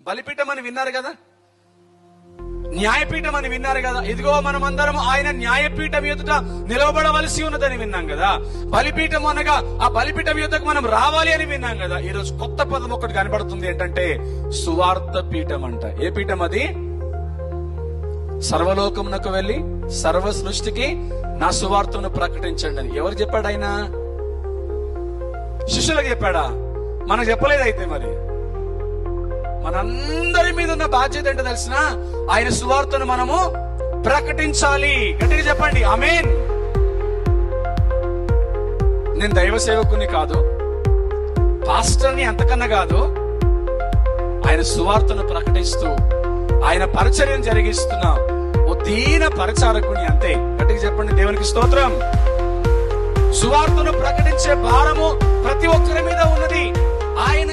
బలిపీఠం అని విన్నారు కదా, న్యాయపీఠం అని విన్నారు కదా. ఇదిగో మనం అందరం ఆయన న్యాయపీఠం ఎదుట నిలవబడవలసి ఉన్నదని విన్నాం కదా. బలిపీఠం అనగా ఆ బలిపీఠం ఎదుటకు మనం రావాలి అని విన్నాం కదా. ఈ రోజు కొత్త పదం ఒకటి కనబడుతుంది, ఏంటంటే సువార్త పీఠం అంట. ఏ పీఠం అది? సర్వలోకమునకు వెళ్లి సర్వ సృష్టికి నా సువార్తను ప్రకటించండి అని ఎవరు చెప్పాడు? ఆయన శిష్యులకు చెప్పాడా? మనకు చెప్పలేదు. అయితే మరి మనందరి మీద ఉన్న బాధ్యత ఏంటో తెలిసిన, ఆయన సువార్తను మనము ప్రకటించాలి. గట్టిగా చెప్పండి ఆమేన్. నేను దైవ సేవకుని కాదు, పాస్టర్ని అంతకన్నా కాదు. ఆయన సువార్తను ప్రకటిస్తూ ఆయన పరిచర్యను జరిగిస్తున్న ఓ దీన పరిచారకుని, అంతే. గట్టిగా చెప్పండి దేవునికి స్తోత్రం. సువార్తను ప్రకటించే భారము ప్రతి ఒక్కరి మీద ఉన్నది. ఆయన